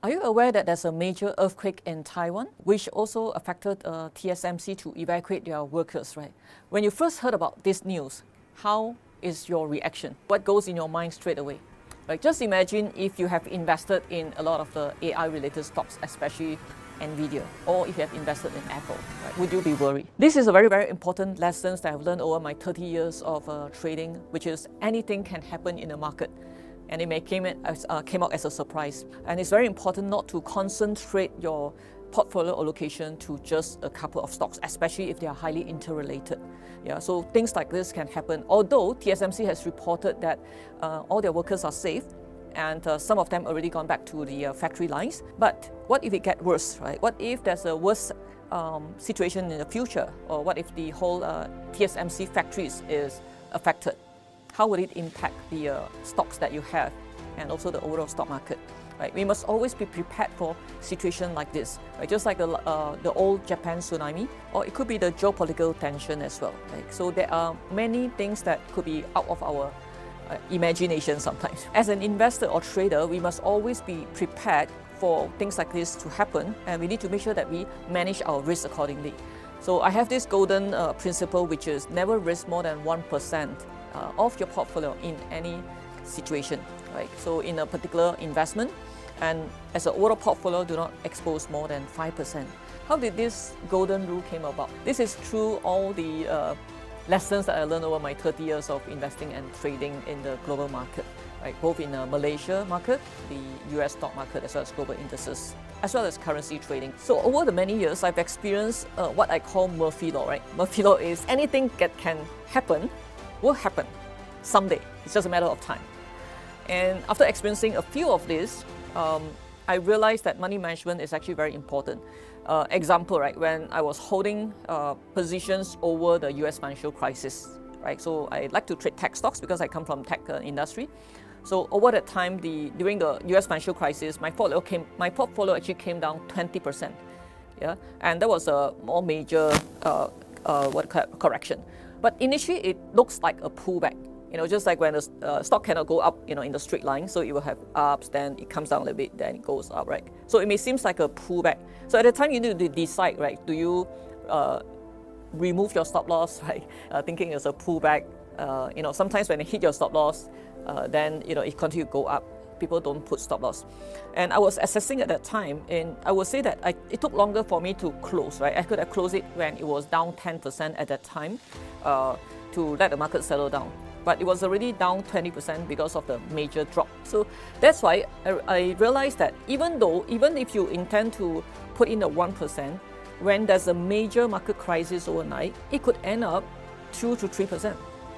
Are you aware that there's a major earthquake in Taiwan, which also affected TSMC to evacuate their workers, right? When you first heard about this news, how is your reaction? What goes in your mind straight away? Right? Just imagine if you have invested in a lot of the AI-related stocks, especially NVIDIA, or if you have invested in Apple, right? Would you be worried? This is a very, very important lesson that I've learned over my 30 years of trading, which is anything can happen in the market. And it may came out as a surprise. And it's very important not to concentrate your portfolio allocation to just a couple of stocks, especially if they are highly interrelated. Yeah, so things like this can happen. Although TSMC has reported that all their workers are safe, and some of them already gone back to the factory lines. But what if it gets worse, right? What if there's a worse situation in the future? Or what if the whole TSMC factories is affected? How would it impact the stocks that you have and also the overall stock market? Right? We must always be prepared for situations like this, right? Just like the old Japan tsunami, or it could be the geopolitical tension as well. Right? So there are many things that could be out of our imagination sometimes. As an investor or trader, we must always be prepared for things like this to happen, and we need to make sure that we manage our risk accordingly. So I have this golden principle, which is never risk more than 1% of your portfolio in any situation, right? So in a particular investment, and as an overall portfolio, do not expose more than 5%. How did this golden rule came about? This is through all the lessons that I learned over my 30 years of investing and trading in the global market, right? Both in the Malaysia market, the US stock market, as well as global indices, as well as currency trading. So over the many years, I've experienced what I call _盛 law, right? _盛 law is anything that can happen will happen someday. It's just a matter of time. And after experiencing a few of these, I realized that money management is actually very important. Example, right, when I was holding positions over the US financial crisis, right? So I like to trade tech stocks because I come from tech industry. So over that time, during the US financial crisis, my portfolio actually came down 20%. Yeah, and that was a more major correction. But initially, it looks like a pullback. You know, just like when the stock cannot go up, you know, in the straight line, so it will have ups, then it comes down a little bit, then it goes up, right? So it may seem like a pullback. So at the time, you need to decide, right? Do you remove your stop loss, right? Thinking it's a pullback. You know, sometimes when it hit your stop loss, then you know it continues to go up. People don't put stop loss. And I was assessing at that time, and I would say that it took longer for me to close, right? I could have closed it when it was down 10% at that time to let the market settle down. But it was already down 20% because of the major drop. So that's why I realized that even if you intend to put in the 1%, when there's a major market crisis overnight, it could end up 2 to 3%,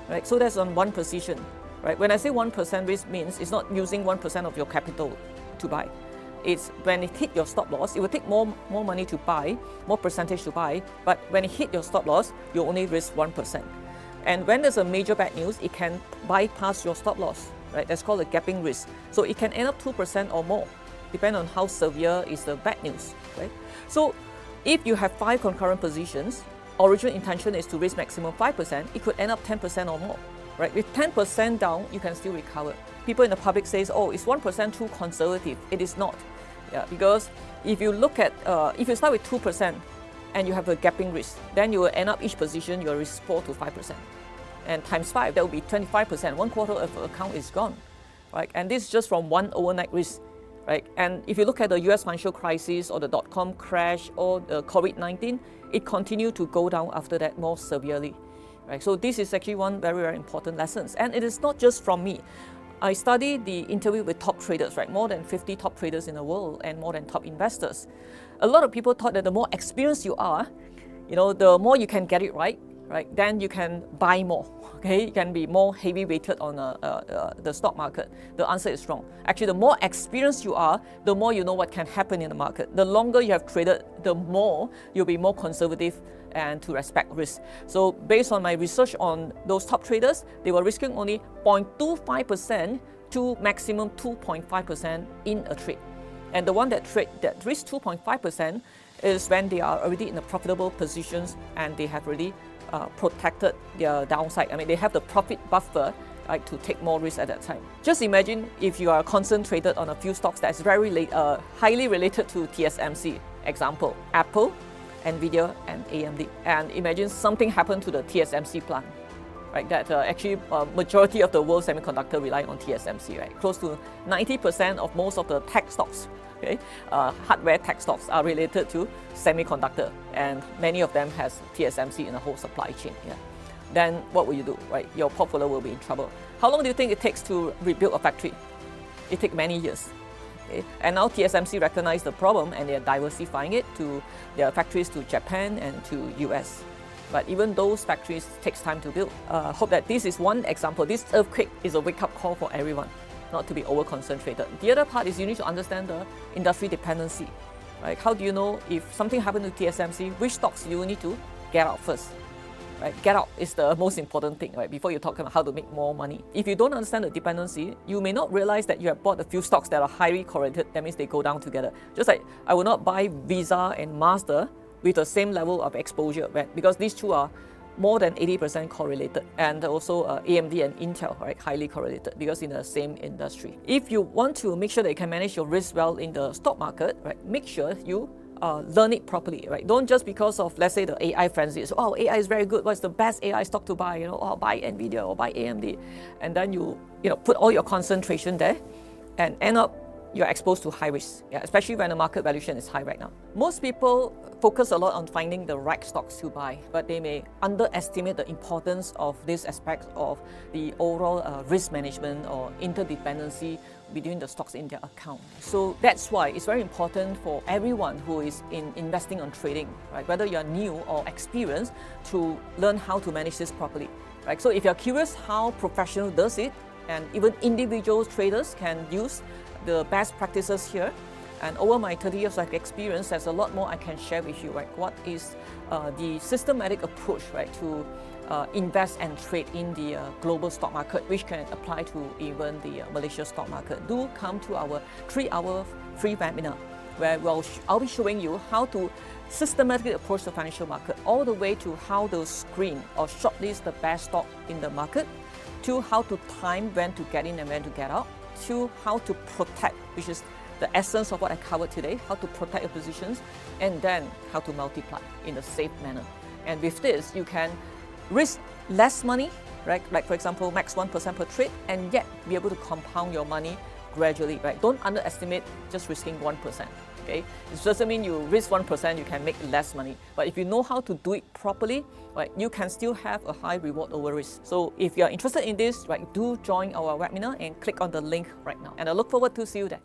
right? So that's on one position. Right? When I say 1% risk means it's not using 1% of your capital to buy. It's when it hit your stop loss, it will take more money to buy, more percentage to buy, but when it hit your stop loss, you only risk 1%. And when there's a major bad news, it can bypass your stop loss, right? That's called a gapping risk. So it can end up 2% or more, depending on how severe is the bad news, right? So if you have 5 concurrent positions, original intention is to risk maximum 5%, it could end up 10% or more. Right? With 10% down, you can still recover. People in the public say, oh, is 1% too conservative? It is not. Yeah, because if you look at, if you start with 2% and you have a gapping risk, then you will end up each position, you will risk 4 to 5%. And times 5, that will be 25%. 1/4 of the account is gone. Right? And this is just from one overnight risk. Right? And if you look at the US financial crisis or the .com crash or the COVID-19, it continued to go down after that more severely. Right, so this is actually one very, very important lesson. And it is not just from me. I studied the interview with top traders, right? More than 50 top traders in the world and more than top investors. A lot of people thought that the more experienced you are, you know, the more you can get it right? Then you can buy more. Okay, you can be more heavy weighted on the stock market. The answer is wrong. Actually, the more experienced you are, the more you know what can happen in the market. The longer you have traded, the more you'll be more conservative and to respect risk. So based on my research on those top traders, they were risking only 0.25% to maximum 2.5% in a trade. And the one that risk 2.5% is when they are already in the profitable positions and they have already protected their downside. I mean, they have the profit buffer right, to take more risk at that time. Just imagine if you are concentrated on a few stocks that's very highly related to TSMC. Example, Apple, NVIDIA, and AMD. And imagine something happened to the TSMC plant. Right, that actually majority of the world's semiconductor rely on TSMC. Right, close to 90% of most of the tech stocks, okay, hardware tech stocks are related to semiconductor, and many of them has TSMC in the whole supply chain. Yeah. Then what will you do? Right, your portfolio will be in trouble. How long do you think it takes to rebuild a factory? It takes many years. Okay. And now TSMC recognize the problem and they are diversifying it to their factories to Japan and to US. But even those factories takes time to build. Hope that this is one example. This earthquake is a wake-up call for everyone, not to be over-concentrated. The other part is you need to understand the industry dependency. Right? How do you know if something happened to TSMC, which stocks you need to get out first? Right? Get out is the most important thing, right? Before you talk about how to make more money. If you don't understand the dependency, you may not realize that you have bought a few stocks that are highly correlated. That means they go down together. Just like I will not buy Visa and Master with the same level of exposure, right? Because these two are more than 80% correlated, and also AMD and Intel, right, highly correlated because in the same industry. If you want to make sure that you can manage your risk well in the stock market, right, make sure you learn it properly, right? Don't just because of, let's say, the AI frenzy. So, oh, AI is very good. What's the best AI stock to buy? Oh, buy NVIDIA or buy AMD, and then you put all your concentration there, and end up you're exposed to high risk, yeah, especially when the market valuation is high right now. Most people focus a lot on finding the right stocks to buy, but they may underestimate the importance of this aspect of the overall risk management or interdependency between the stocks in their account. So that's why it's very important for everyone who is investing on trading, right? Whether you're new or experienced, to learn how to manage this properly, right? So if you're curious how professional does it, and even individual traders can use the best practices here, and over my 30 years of experience, there's a lot more I can share with you, right? What is the systematic approach, right, to invest and trade in the global stock market, which can apply to even the Malaysia stock market. Do come to our 3-hour free webinar, where I'll be showing you how to systematically approach the financial market, all the way to how to screen or shortlist the best stock in the market, to how to time when to get in and when to get out, to how to protect, which is the essence of what I covered today, how to protect your positions, and then how to multiply in a safe manner. And with this, you can risk less money, right? Like for example, max 1% per trade, and yet be able to compound your money gradually, right? Don't underestimate just risking 1%. Okay, it doesn't mean you risk 1%, you can make less money. But if you know how to do it properly, right, you can still have a high reward over risk. So if you are interested in this, right, do join our webinar and click on the link right now. And I look forward to see you there.